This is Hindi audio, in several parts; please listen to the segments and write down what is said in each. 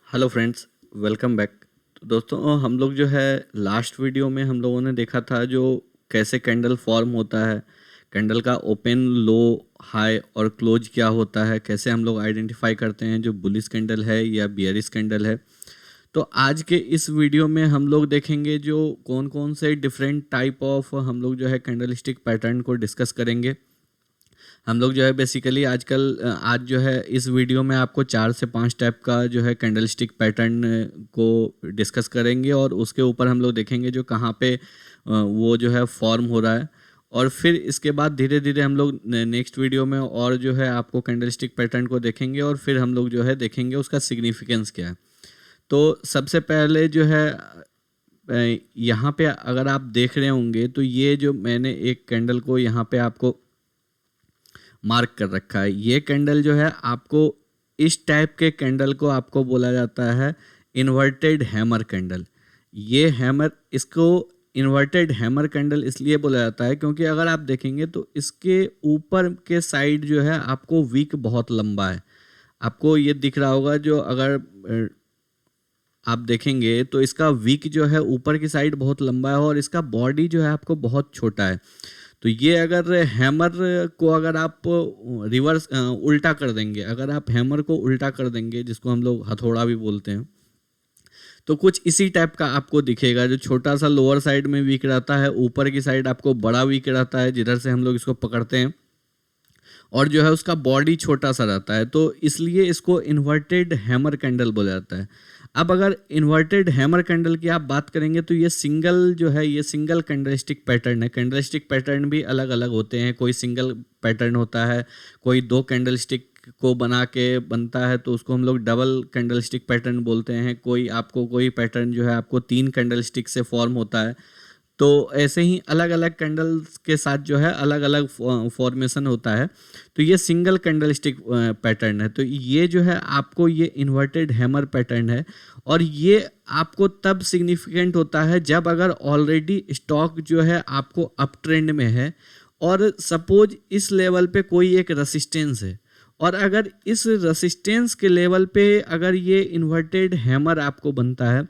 Hello friends, welcome back. तो दोस्तों हम लोग जो है लास्ट वीडियो में हम लोगों ने देखा था जो कैसे कैंडल फॉर्म होता है, कैंडल का ओपन, लो, हाई और क्लोज क्या होता है, कैसे हम लोग आइडेंटिफाई करते हैं जो बुलिश कैंडल है या बियरिश कैंडल है। तो आज के इस वीडियो में हम लोग देखेंगे जो कौन कौन से डिफरेंट टाइप ऑफ हम लोग जो है कैंडल स्टिक पैटर्न को डिस्कस करेंगे। हम लोग जो है बेसिकली आजकल आज जो है इस वीडियो में आपको 4 से 5 टाइप का जो है कैंडल स्टिक पैटर्न को डिस्कस करेंगे और उसके ऊपर हम लोग देखेंगे जो कहाँ पे वो जो है फॉर्म हो रहा है। और फिर इसके बाद धीरे धीरे हम लोग नेक्स्ट वीडियो में और जो है आपको कैंडल स्टिक पैटर्न को देखेंगे और फिर हम लोग जो है देखेंगे उसका सिग्निफिकेंस क्या है। तो सबसे पहले जो है यहाँ पे अगर आप देख रहे होंगे तो ये जो मैंने एक कैंडल को यहाँ पे आपको मार्क कर रखा है, ये कैंडल जो है आपको इस टाइप के कैंडल को आपको बोला जाता है इन्वर्टेड हैमर कैंडल। ये हैमर, इसको इन्वर्टेड हैमर कैंडल इसलिए बोला जाता है क्योंकि अगर आप देखेंगे तो इसके ऊपर के साइड जो है आपको वीक बहुत लंबा है। आपको ये दिख रहा होगा जो अगर आप देखेंगे तो इसका वीक जो है ऊपर की साइड बहुत लंबा है और इसका बॉडी जो है आपको बहुत छोटा है। तो ये अगर हैमर को अगर आप रिवर्स उल्टा कर देंगे, अगर आप हैमर को उल्टा कर देंगे जिसको हम लोग हथौड़ा भी बोलते हैं, तो कुछ इसी टाइप का आपको दिखेगा। जो छोटा सा लोअर साइड में वीक रहता है, ऊपर की साइड आपको बड़ा वीक रहता है जिधर से हम लोग इसको पकड़ते हैं, और जो है उसका बॉडी छोटा सा रहता है। तो इसलिए इसको इन्वर्टेड हैमर कैंडल बोला जाता है। अब अगर इन्वर्टेड हैमर कैंडल की आप बात करेंगे तो ये सिंगल जो है, ये सिंगल कैंडलस्टिक पैटर्न है। कैंडलस्टिक पैटर्न भी अलग अलग होते हैं, कोई सिंगल पैटर्न होता है, कोई 2 कैंडलस्टिक को बना के बनता है तो उसको हम लोग डबल कैंडलस्टिक पैटर्न बोलते हैं। कोई पैटर्न जो है आपको 3 कैंडलस्टिक से फॉर्म होता है। तो ऐसे ही अलग अलग कैंडल्स के साथ जो है अलग अलग फॉर्मेशन होता है। तो ये सिंगल कैंडल स्टिक पैटर्न है। तो ये जो है आपको ये इन्वर्टेड हैमर पैटर्न है और ये आपको तब सिग्निफिकेंट होता है जब अगर ऑलरेडी स्टॉक जो है आपको अप ट्रेंड में है और सपोज इस लेवल पे कोई एक रेसिस्टेंस है और अगर इस रेसिस्टेंस के लेवल पे अगर ये इन्वर्टेड हैमर आपको बनता है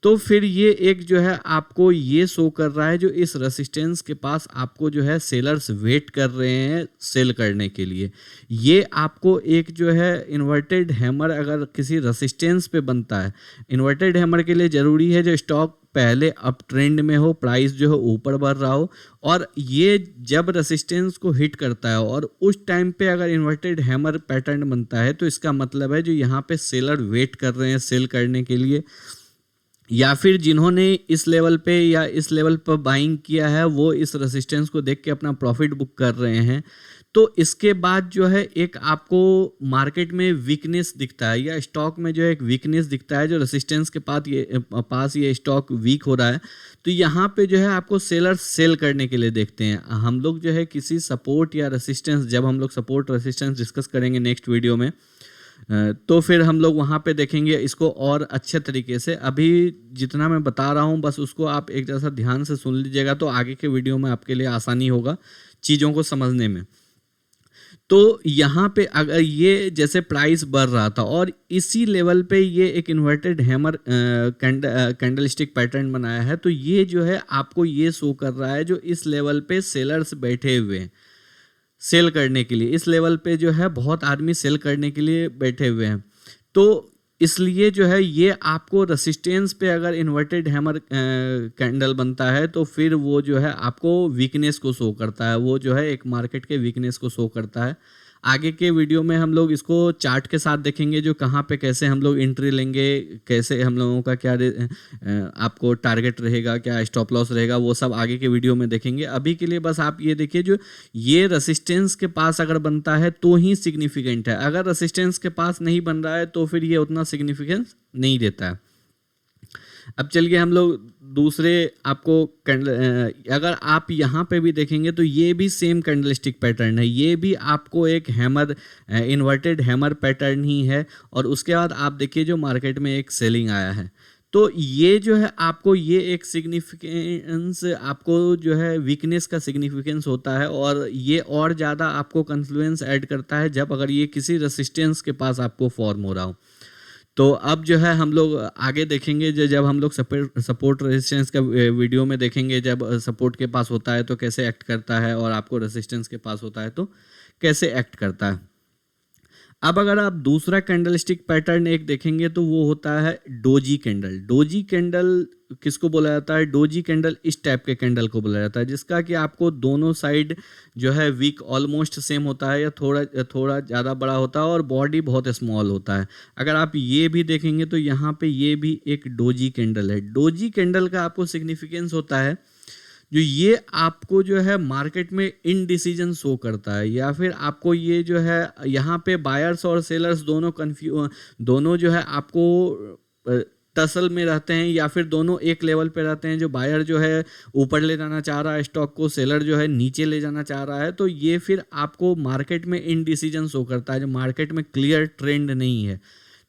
तो फिर ये एक जो है आपको ये शो कर रहा है जो इस रेसिस्टेंस के पास आपको जो है सेलर्स वेट कर रहे हैं सेल करने के लिए। ये आपको एक जो है इन्वर्टेड हैमर अगर किसी रेसिस्टेंस पे बनता है, इन्वर्टेड हैमर के लिए ज़रूरी है जो स्टॉक पहले अप ट्रेंड में हो, प्राइस जो है ऊपर बढ़ रहा हो, और ये जब रेसिस्टेंस को हिट करता है और उस टाइम पे अगर इन्वर्टेड हैमर पैटर्न बनता है तो इसका मतलब है जो यहाँ पे सेलर वेट कर रहे हैं सेल करने के लिए, या फिर जिन्होंने इस लेवल पे या इस लेवल पर बाइंग किया है वो इस रेसिस्टेंस को देख के अपना प्रॉफिट बुक कर रहे हैं। तो इसके बाद जो है एक आपको मार्केट में वीकनेस दिखता है या स्टॉक में जो है एक वीकनेस दिखता है जो रेसिस्टेंस के पास ये स्टॉक वीक हो रहा है। तो यहाँ पे जो है आपको सेलर्स सेल करने के लिए देखते हैं। हम लोग जो है किसी सपोर्ट या रेसिस्टेंस, जब हम लोग सपोर्ट रेसिस्टेंस डिस्कस करेंगे नेक्स्ट वीडियो में, तो फिर हम लोग वहाँ पे देखेंगे इसको और अच्छे तरीके से। अभी जितना मैं बता रहा हूँ बस उसको आप एक जैसा ध्यान से सुन लीजिएगा तो आगे के वीडियो में आपके लिए आसानी होगा चीज़ों को समझने में। तो यहाँ पे अगर ये जैसे प्राइस बढ़ रहा था और इसी लेवल पे ये एक inverted hammer candle stick pattern बनाया है, तो ये जो है आपको ये शो कर रहा है जो इस लेवल पे सेलर्स बैठे हुए हैं सेल करने के लिए। इस लेवल पे जो है बहुत आदमी सेल करने के लिए बैठे हुए हैं। तो इसलिए जो है ये आपको रेसिस्टेंस पे अगर इन्वर्टेड हैमर कैंडल बनता है तो फिर वो जो है आपको वीकनेस को शो करता है, वो जो है एक मार्केट के वीकनेस को शो करता है। आगे के वीडियो में हम लोग इसको चार्ट के साथ देखेंगे जो कहाँ पे कैसे हम लोग एंट्री लेंगे, कैसे हम लोगों का क्या आपको टारगेट रहेगा, क्या स्टॉप लॉस रहेगा, वो सब आगे के वीडियो में देखेंगे। अभी के लिए बस आप ये देखिए जो ये रेसिस्टेंस के पास अगर बनता है तो ही सिग्निफिकेंट है, अगर रेसिस्टेंस के पास नहीं बन रहा है तो फिर ये उतना सिग्निफिकेंस नहीं देता है। अब चलिए हम लोग दूसरे आपको अगर आप यहाँ पे भी देखेंगे तो ये भी सेम कैंडलस्टिक पैटर्न है, ये भी आपको एक हैमर इन्वर्टेड हैमर पैटर्न ही है। और उसके बाद आप देखिए जो मार्केट में एक सेलिंग आया है, तो ये जो है आपको ये एक सिग्निफिकेंस, आपको जो है वीकनेस का सिग्निफिकेंस होता है और ये और ज़्यादा आपको कन्फ्लुएंस ऐड करता है जब अगर ये किसी रेसिस्टेंस के पास आपको फॉर्म हो रहा हो। तो अब जो है हम लोग आगे देखेंगे, जब हम लोग सपोर्ट रेजिस्टेंस का वीडियो में देखेंगे, जब सपोर्ट के पास होता है तो कैसे एक्ट करता है और आपको रेजिस्टेंस के पास होता है तो कैसे एक्ट करता है। अब अगर आप दूसरा कैंडलस्टिक पैटर्न एक देखेंगे तो वो होता है डोजी कैंडल। डोजी कैंडल किसको बोला जाता है? डोजी कैंडल इस टाइप के कैंडल को बोला जाता है जिसका कि आपको दोनों साइड जो है वीक ऑलमोस्ट सेम होता है या थोड़ा थोड़ा ज़्यादा बड़ा होता है और बॉडी बहुत स्मॉल होता है। अगर आप ये भी देखेंगे तो यहाँ पे ये भी एक डोजी कैंडल है। डोजी कैंडल का आपको सिग्निफिकेंस होता है जो ये आपको जो है मार्केट में इनडिसीजन शो करता है, या फिर आपको ये जो है यहाँ पे बायर्स और सेलर्स दोनों जो है आपको टसल में रहते हैं, या फिर दोनों एक लेवल पे रहते हैं। जो बायर जो है ऊपर ले जाना चाह रहा है स्टॉक को, सेलर जो है नीचे ले जाना चाह रहा है, तो ये फिर आपको मार्केट में इनडिसीजन शो करता है, जो मार्केट में क्लियर ट्रेंड नहीं है।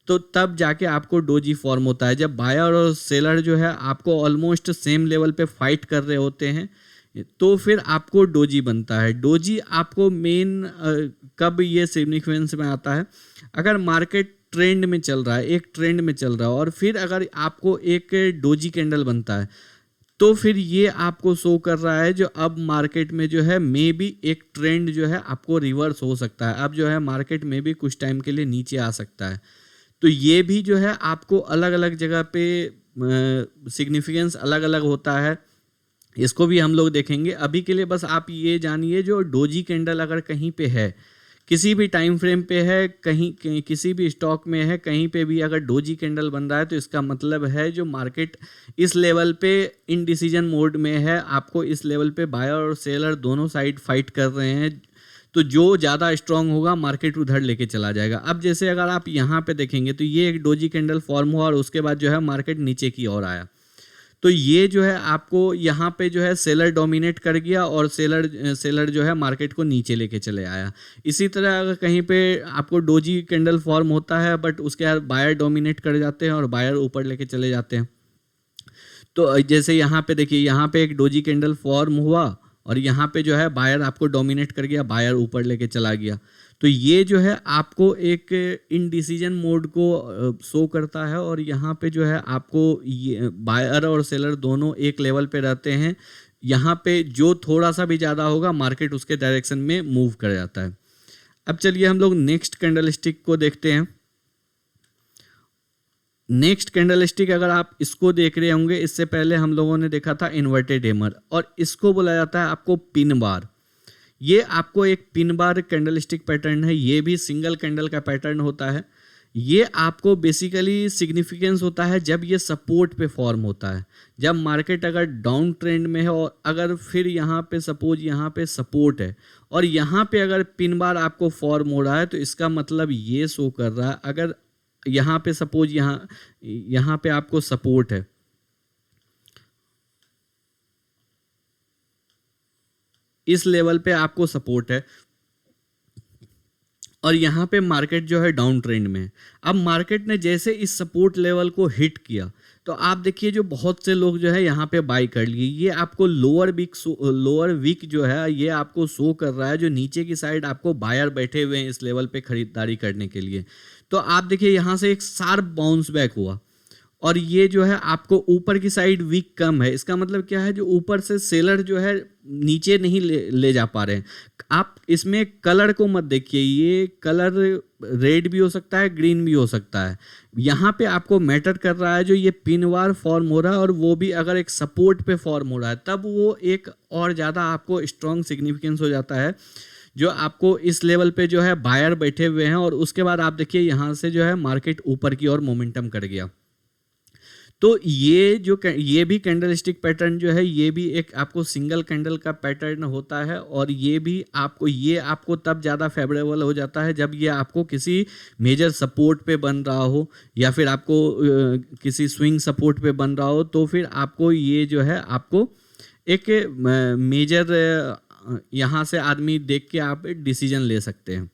तो तब जाके आपको डोजी फॉर्म होता है, जब बायर और सेलर जो है आपको ऑलमोस्ट सेम लेवल पे फाइट कर रहे होते हैं, तो फिर आपको डोजी बनता है। डोजी आपको मेन कब ये सिग्निफिकेंस में आता है? अगर मार्केट ट्रेंड में चल रहा है, एक ट्रेंड में चल रहा है, और फिर अगर आपको एक डोजी कैंडल बनता है तो फिर ये आपको शो कर रहा है जो अब मार्केट में जो है मे बी एक ट्रेंड जो है आपको रिवर्स हो सकता है। अब जो है मार्केट में भी कुछ टाइम के लिए नीचे आ सकता है। तो ये भी जो है आपको अलग अलग जगह पे सिग्निफिकेंस अलग अलग होता है, इसको भी हम लोग देखेंगे। अभी के लिए बस आप ये जानिए जो डोजी कैंडल अगर कहीं पे है, किसी भी टाइम फ्रेम पे है, कहीं किसी भी स्टॉक में है, कहीं पे भी अगर डोजी कैंडल बन रहा है तो इसका मतलब है जो मार्केट इस लेवल पे इनडिसीजन मोड में है। आपको इस लेवल पे बायर और सेलर दोनों साइड फाइट कर रहे हैं, तो जो ज़्यादा स्ट्रांग होगा मार्केट उधर लेके चला जाएगा। अब जैसे अगर आप यहाँ पे देखेंगे तो ये एक डोजी कैंडल फॉर्म हुआ और उसके बाद जो है मार्केट नीचे की ओर आया, तो ये जो है आपको यहाँ पे जो है सेलर डोमिनेट कर गया और सेलर जो है मार्केट को नीचे लेके चले आया। इसी तरह अगर कहीं पे आपको डोजी कैंडल फॉर्म होता है बट उसके बाद बायर डोमिनेट कर जाते हैं और बायर ऊपर लेके चले जाते हैं, तो जैसे यहाँ पे देखिए, यहाँ पे एक डोजी कैंडल फॉर्म हुआ और यहाँ पे जो है बायर आपको डोमिनेट कर गया, बायर ऊपर लेके चला गया, तो ये जो है आपको एक इनडिसीजन मोड को शो करता है। और यहाँ पे जो है आपको ये बायर और सेलर दोनों एक लेवल पे रहते हैं, यहाँ पे जो थोड़ा सा भी ज़्यादा होगा मार्केट उसके डायरेक्शन में मूव कर जाता है। अब चलिए हम लोग नेक्स्ट कैंडलस्टिक को देखते हैं। नेक्स्ट कैंडलस्टिक अगर आप इसको देख रहे होंगे, इससे पहले हम लोगों ने देखा था इन्वर्टेड हैमर, और इसको बोला जाता है आपको पिन बार। ये आपको एक पिन बार कैंडलस्टिक पैटर्न है, ये भी सिंगल कैंडल का पैटर्न होता है। ये आपको बेसिकली सिग्निफिकेंस होता है जब ये सपोर्ट पे फॉर्म होता है, जब मार्केट अगर डाउन ट्रेंड में है और अगर फिर यहाँ पे सपोज यहाँ पे सपोर्ट है और यहाँ पे अगर पिन बार आपको फॉर्म हो रहा है, तो इसका मतलब ये शो कर रहा है अगर यहाँ पे सपोज यहाँ पे आपको सपोर्ट है, इस लेवल पे आपको सपोर्ट है और यहाँ पे मार्केट जो है डाउन ट्रेंड में है। अब मार्केट ने जैसे इस सपोर्ट लेवल को हिट किया तो आप देखिए जो बहुत से लोग जो है यहाँ पे बाई कर लिए। ये आपको लोअर वीक जो है ये आपको शो कर रहा है, जो नीचे की साइड आपको बायर बैठे हुए हैं इस लेवल पे खरीदारी करने के लिए। तो आप देखिए यहाँ से एक शार्प बाउंस बैक हुआ और ये जो है आपको ऊपर की साइड वीक कम है। इसका मतलब क्या है, जो ऊपर से सेलर जो है नीचे नहीं ले जा पा रहे हैं। आप इसमें कलर को मत देखिए, ये कलर रेड भी हो सकता है, ग्रीन भी हो सकता है। यहाँ पे आपको मैटर कर रहा है जो ये पिनवार फॉर्म हो रहा है और वो भी अगर एक सपोर्ट पे फॉर्म हो रहा है, तब वो एक और ज़्यादा आपको स्ट्रॉन्ग सिग्निफिकेंस हो जाता है, जो आपको इस लेवल पे जो है बायर बैठे हुए हैं और उसके बाद आप देखिए यहाँ से जो है मार्केट ऊपर की ओर मोमेंटम कर गया। तो ये भी कैंडलस्टिक पैटर्न जो है ये भी एक आपको सिंगल कैंडल का पैटर्न होता है और ये आपको तब ज़्यादा फेवरेबल हो जाता है जब ये आपको किसी मेजर सपोर्ट पे बन रहा हो या फिर आपको किसी स्विंग सपोर्ट पे बन रहा हो, तो फिर आपको ये जो है आपको एक मेजर यहाँ से आदमी देख के आप डिसीजन ले सकते हैं।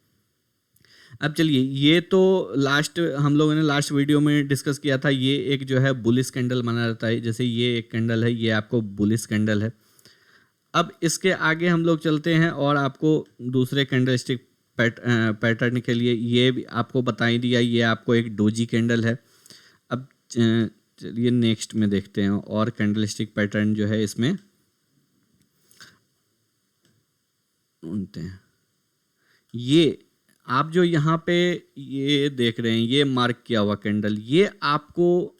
अब चलिए, ये तो हम लोगों ने लास्ट वीडियो में डिस्कस किया था, ये एक जो है बुलिश कैंडल माना जाता है। जैसे ये एक कैंडल है, ये आपको बुलिश कैंडल है। अब इसके आगे हम लोग चलते हैं और आपको दूसरे कैंडलस्टिक पैटर्न के लिए ये भी आपको बता ही दिया, ये आपको एक डोजी कैंडल है। चलिए नेक्स्ट में देखते हैं और कैंडलस्टिक पैटर्न जो है इसमें ढूंढते हैं। ये आप जो यहाँ पे ये देख रहे हैं, ये मार्क किया हुआ कैंडल, ये आपको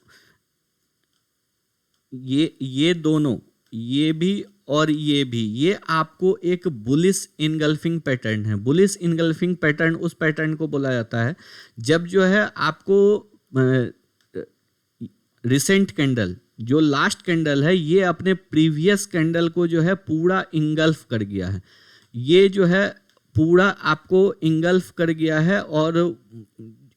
ये दोनों, ये भी और ये भी, ये आपको एक बुलिश इनगल्फिंग पैटर्न है। बुलिश इनगल्फिंग पैटर्न उस पैटर्न को बोला जाता है जब जो है आपको रिसेंट कैंडल, जो लास्ट कैंडल है, ये अपने प्रीवियस कैंडल को जो है पूरा इंगल्फ कर गया है। ये जो है पूरा आपको इंगल्फ कर गया है और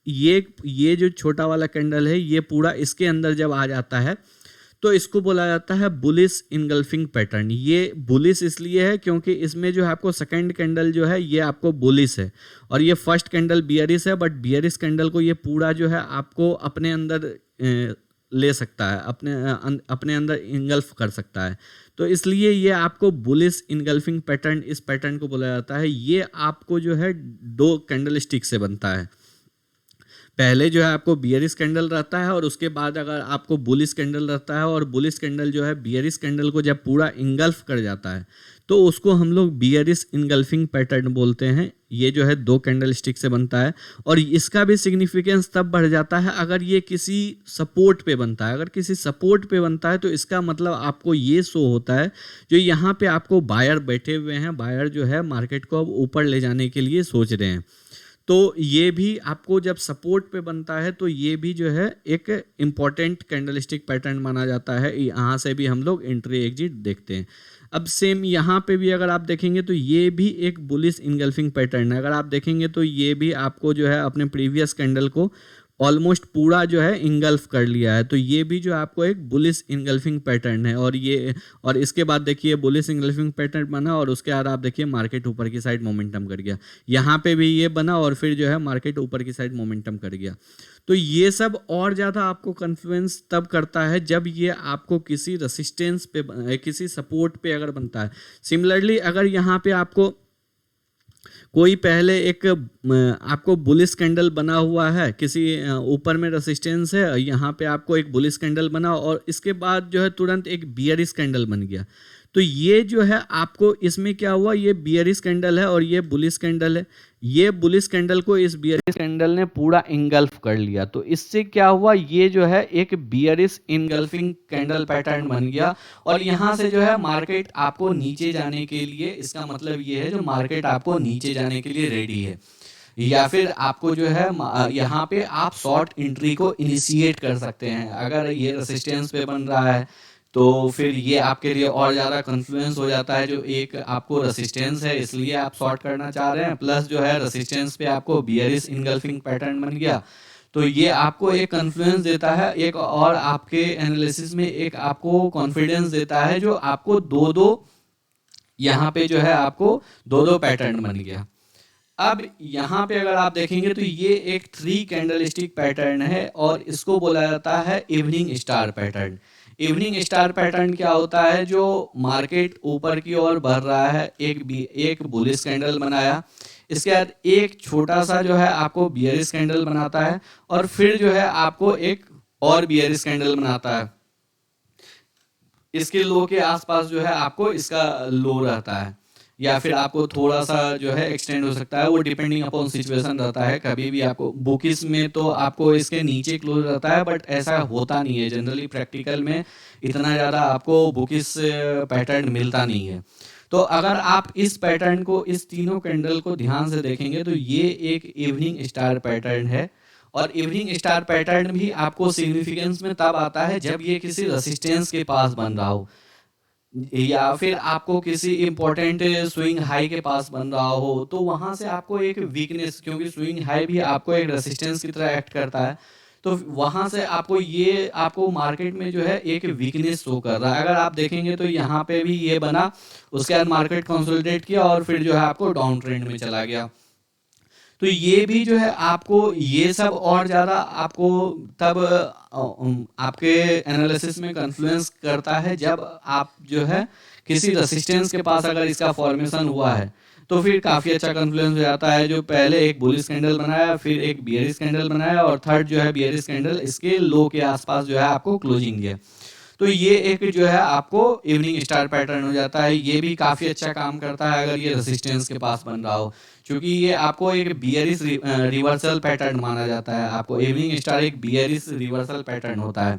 ये जो छोटा वाला कैंडल है ये पूरा इसके अंदर जब आ जाता है तो इसको बोला जाता है बुलिश इनगल्फिंग पैटर्न। ये बुलिश इसलिए है क्योंकि इसमें जो है आपको सेकंड कैंडल जो है ये आपको बुलिश है और ये फर्स्ट कैंडल बियरिश है, बट बियरिश कैंडल को ये पूरा जो है आपको अपने अंदर ले सकता है, अपने अंदर इनगल्फ कर सकता है। तो इसलिए ये आपको बुलिश इनगल्फिंग पैटर्न, इस पैटर्न को बोला जाता है। ये आपको जो है दो कैंडल स्टिक से बनता है। पहले जो है आपको बियरिश कैंडल रहता है और उसके बाद अगर आपको बुलिश कैंडल रहता है, और बुलिश कैंडल जो है बियरिश कैंडल को जब पूरा इंगल्फ कर जाता है तो उसको हम लोग बियरिश इनगल्फिंग पैटर्न बोलते हैं। ये जो है दो कैंडल स्टिक से बनता है और इसका भी सिग्निफिकेंस तब बढ़ जाता है अगर ये किसी सपोर्ट पे बनता है। अगर किसी सपोर्ट पे बनता है तो इसका मतलब आपको ये शो होता है जो यहाँ पे आपको बायर बैठे हुए हैं, बायर जो है मार्केट को अब ऊपर ले जाने के लिए सोच रहे हैं। तो ये भी आपको जब सपोर्ट पे बनता है तो ये भी जो है एक इम्पॉर्टेंट कैंडलस्टिक पैटर्न माना जाता है। यहाँ से भी हम लोग एंट्री एग्जिट देखते हैं। अब सेम यहाँ पे भी अगर आप देखेंगे तो ये भी एक बुलिश इनगल्फिंग पैटर्न है। अगर आप देखेंगे तो ये भी आपको जो है अपने प्रीवियस कैंडल को ऑलमोस्ट पूरा जो है इंगल्फ कर लिया है। तो ये भी जो आपको एक बुलिश इनगल्फिंग पैटर्न है और इसके बाद देखिए बुलिश इनगल्फिंग पैटर्न बना और उसके बाद आप देखिए मार्केट ऊपर की साइड मोमेंटम कर गया। यहाँ पे भी ये बना और फिर जो है मार्केट ऊपर की साइड मोमेंटम कर गया। तो ये सब और ज़्यादा आपको कन्फ्लुएंस तब करता है जब ये आपको किसी रेसिस्टेंस पे, किसी सपोर्ट पे अगर बनता है। सिमिलरली अगर यहाँ पे आपको कोई पहले एक आपको बुलिश कैंडल बना हुआ है, किसी ऊपर में रेसिस्टेंस है, यहाँ पे आपको एक बुलिश कैंडल बना और इसके बाद जो है तुरंत एक बियरिश कैंडल बन गया। तो ये जो है आपको इसमें क्या हुआ, ये बियरिश कैंडल है और ये बुलिश कैंडल है। ये बुलिश कैंडल को इस बियरिश कैंडल ने पूरा इंगल्फ कर लिया। तो इससे क्या हुआ, ये जो है एक बियरिश इनगल्फिंग कैंडल पैटर्न बन गया और यहाँ से जो है मार्केट आपको नीचे जाने के लिए, इसका मतलब ये है जो मार्केट आपको नीचे जाने के लिए रेडी है। या फिर आपको जो है यहाँ पे आप शॉर्ट एंट्री को इनिशिएट कर सकते हैं। अगर ये रेसिस्टेंस पे बन रहा है तो फिर ये आपके लिए और ज़्यादा कन्फ्लुएंस हो जाता है। जो एक आपको रेसिस्टेंस है इसलिए आप शॉर्ट करना चाह रहे हैं, प्लस जो है रेसिस्टेंस पे आपको बियरिश इनगल्फिंग पैटर्न बन गया। तो ये आपको एक कन्फ्लुएंस देता है, एक और आपके एनालिसिस में एक आपको कॉन्फिडेंस देता है जो आपको दो यहाँ पे जो है आपको दो पैटर्न बन गया। अब यहाँ पे अगर आप देखेंगे तो ये एक 3 कैंडलस्टिक पैटर्न है और इसको बोला जाता है evening star pattern. Evening star pattern क्या होता है, जो मार्केट ऊपर की ओर बढ़ रहा है, एक बुलिश कैंडल बनाया, इसके बाद एक छोटा सा जो है आपको बियरिश कैंडल बनाता है और फिर जो है आपको एक और बियरिश कैंडल बनाता है। इसके लो के आसपास जो है आपको इसका लो रहता है या फिर आपको थोड़ा सा जो है एक्सटेंड हो सकता है, वो डिपेंडिंग अपॉन सिचुएशन रहता है। कभी भी आपको बुकिस में तो आपको इसके नीचे क्लोज रहता है, बट ऐसा होता नहीं है जनरली। प्रैक्टिकल में इतना ज़्यादा आपको बुकिस पैटर्न मिलता नहीं है। तो अगर आप इस पैटर्न को, इस तीनों कैंडल को ध्यान से देखेंगे तो ये एक इवनिंग स्टार पैटर्न है और इवनिंग स्टार पैटर्न भी आपको सिग्निफिकेंस में तब आता है जब ये किसी रेसिस्टेंस के पास बन रहा हो या फिर आपको किसी इंपॉर्टेंट स्विंग हाई के पास बन रहा हो। तो वहां से आपको एक वीकनेस, क्योंकि स्विंग हाई भी आपको एक रेसिस्टेंस की तरह एक्ट करता है, तो वहां से आपको मार्केट में जो है एक वीकनेस शो कर रहा है। अगर आप देखेंगे तो यहाँ पे भी ये बना, उसके बाद मार्केट कंसोलिडेट किया और फिर जो है आपको डाउन ट्रेंड में चला गया। तो ये भी जो है आपको ये सब और ज़्यादा आपको तब आपके एनालिसिस में कन्फ्लुएंस करता है जब आप जो है किसी रेसिस्टेंस के पास अगर इसका फॉर्मेशन हुआ है तो फिर काफ़ी अच्छा कन्फ्लुएंस हो जाता है, जो पहले एक बुलिश कैंडल बनाया, फिर एक बियरिश कैंडल बनाया और थर्ड जो है बियरिश कैंडल इसके लो के आसपास जो है आपको क्लोजिंग दिया। तो ये एक जो है आपको इवनिंग स्टार पैटर्न हो जाता है। ये भी काफ़ी अच्छा काम करता है अगर ये रेसिस्टेंस के पास बन रहा हो, क्योंकि ये आपको एक बियरिश रिवर्सल पैटर्न माना जाता है। आपको इवनिंग स्टार एक बियरिश रिवर्सल पैटर्न होता है।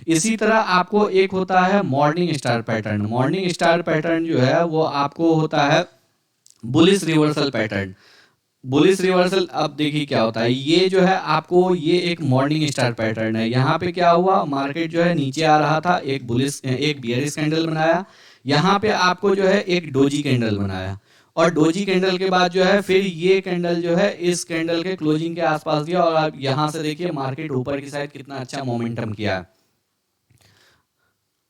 इसी तरह आपको एक होता है morning star pattern. Morning star pattern जो है वो आपको होता है bullish reversal pattern. Bullish reversal, अब देखिए क्या होता है, ये जो है आपको ये एक मॉर्निंग स्टार पैटर्न है। यहाँ पे क्या हुआ, मार्केट जो है नीचे आ रहा था, एक बियरिश कैंडल बनाया, यहाँ पे आपको जो है एक डोजी कैंडल बनाया और डोजी कैंडल के बाद जो है फिर ये कैंडल जो है इस कैंडल के क्लोजिंग के आसपास दिया और आप यहाँ से देखिए मार्केट ऊपर की साइड कितना अच्छा मोमेंटम किया है।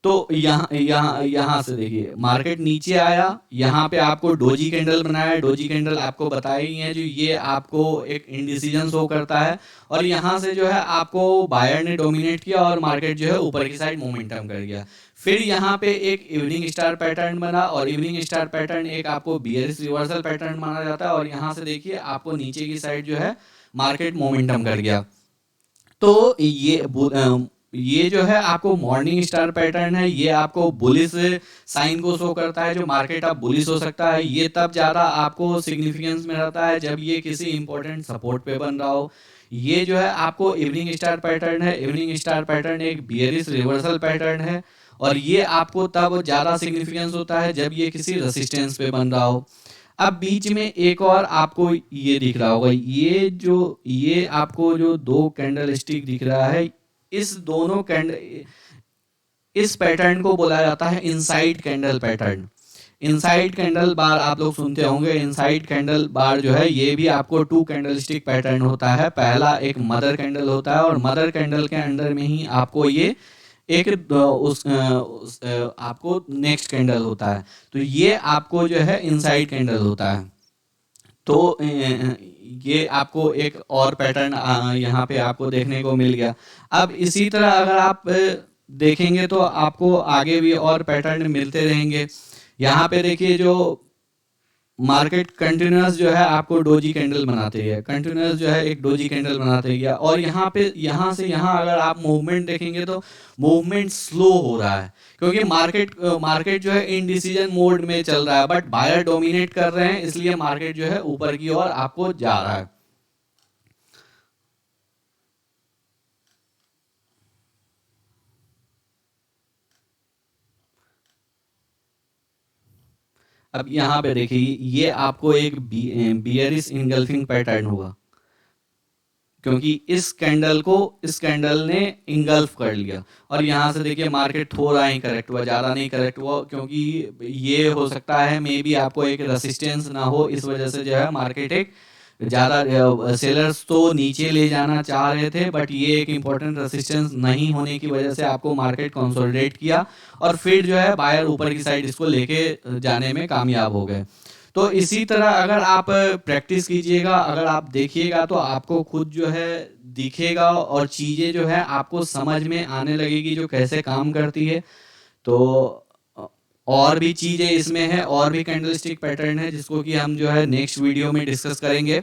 तो यहाँ यहाँ यहाँ से देखिए मार्केट नीचे आया, यहाँ पे आपको डोजी कैंडल बनाया। डोजी कैंडल आपको बताया ही है, जो ये आपको एक इंडिसीजन शो करता है और यहाँ से जो है आपको बायर ने डोमिनेट किया और मार्केट जो है ऊपर की साइड मोमेंटम कर गया। फिर यहाँ पे एक इवनिंग स्टार पैटर्न बना और इवनिंग स्टार पैटर्न एक आपको बियरिश रिवर्सल पैटर्न माना जाता है और यहाँ से देखिए आपको नीचे की साइड जो है मार्केट मोमेंटम कर गया। तो ये जो है आपको मॉर्निंग स्टार पैटर्न है, ये आपको बुलिश साइन को शो करता है, जो मार्केट अब बुलिश हो सकता है। ये तब ज़्यादा आपको सिग्निफिकेंस में रहता है जब ये किसी इंपॉर्टेंट सपोर्ट पे बन रहा हो। ये जो है आपको इवनिंग स्टार पैटर्न है। इवनिंग स्टार पैटर्न एक बियरिश रिवर्सल पैटर्न है और ये आपको तब ज़्यादा सिग्निफिकेंस होता है जब ये किसी रेसिस्टेंस पे बन रहा हो। अब बीच में एक और आपको ये दिख रहा होगा, ये आपको जो दो कैंडल स्टिक दिख रहा है, इस दोनों कैंडल, इस पैटर्न को बोला जाता है inside candle pattern. Inside candle bar आप लोग सुनते होंगे। इनसाइड कैंडल बार जो है ये भी आपको टू कैंडल स्टिक पैटर्न होता है। पहला एक मदर कैंडल होता है और मदर कैंडल के अंडर में ही आपको ये एक आपको नेक्स्ट कैंडल होता है। तो ये आपको जो है इनसाइड कैंडल होता है। तो ये आपको एक और पैटर्न यहाँ पे आपको देखने को मिल गया। अब इसी तरह अगर आप देखेंगे तो आपको आगे भी और पैटर्न मिलते रहेंगे। यहाँ पे देखिए जो मार्केट कंटिन्यूअस जो है आपको डोजी कैंडल बनाते हैं, कंटिन्यूअस जो है एक डोजी कैंडल बनाते हैं और यहाँ पे यहाँ से यहाँ अगर आप मूवमेंट देखेंगे तो मूवमेंट स्लो हो रहा है, क्योंकि मार्केट जो है इनडिसीजन मोड में चल रहा है, बट बायर डोमिनेट कर रहे हैं, इसलिए मार्केट जो है ऊपर की ओर आपको जा रहा है। अब यहाँ पे देखिए ये आपको एक बियरिश इंगल्फिंग पैटर्न होगा, क्योंकि इस कैंडल ने इंगल्फ कर लिया और यहाँ से देखिए मार्केट थोड़ा ही करेक्ट हुआ, ज़्यादा नहीं करेक्ट हुआ, क्योंकि ये हो सकता है मे बी आपको एक रेसिस्टेंस ना हो, इस वजह से जो है मार्केट एक ज़्यादा सेलर्स तो नीचे ले जाना चाह रहे थे, बट ये एक इम्पोर्टेंट रेसिस्टेंस नहीं होने की वजह से आपको मार्केट कंसोलिडेट किया और फिर जो है बायर ऊपर की साइड इसको लेके जाने में कामयाब हो गए। तो इसी तरह अगर आप प्रैक्टिस कीजिएगा, अगर आप देखिएगा तो आपको खुद जो है दिखेगा और चीज़ें जो है आपको समझ में आने लगेगी जो कैसे काम करती है। तो और भी चीज़ें इसमें है, और भी कैंडलस्टिक पैटर्न है जिसको कि हम जो है नेक्स्ट वीडियो में डिस्कस करेंगे।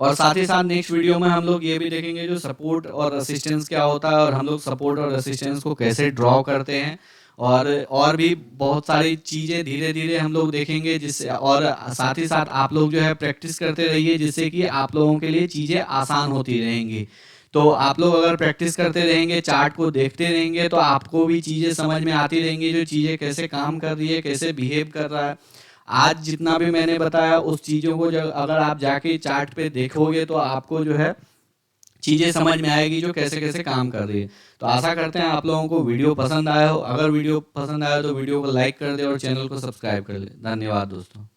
और साथ ही साथ नेक्स्ट वीडियो में हम लोग ये भी देखेंगे जो सपोर्ट और रेसिस्टेंस क्या होता है और हम लोग सपोर्ट और रेसिस्टेंस को कैसे ड्रॉ करते हैं, और भी बहुत सारी चीज़ें धीरे धीरे हम लोग देखेंगे, जिससे और साथ ही साथ आप लोग जो है प्रैक्टिस करते रहिए, जिससे कि आप लोगों के लिए चीज़ें आसान होती रहेंगी। तो आप लोग अगर प्रैक्टिस करते रहेंगे, चार्ट को देखते रहेंगे, तो आपको भी चीज़ें समझ में आती रहेंगी, जो चीज़ें कैसे काम कर रही है, कैसे बिहेव कर रहा है। आज जितना भी मैंने बताया उस चीज़ों को जब अगर आप जाके चार्ट पे देखोगे तो आपको जो है चीज़ें समझ में आएगी जो कैसे कैसे काम कर रही है। तो आशा करते हैं आप लोगों को वीडियो पसंद आया हो। अगर वीडियो पसंद आया तो वीडियो को लाइक कर दे और चैनल को सब्सक्राइब कर ले। धन्यवाद दोस्तों।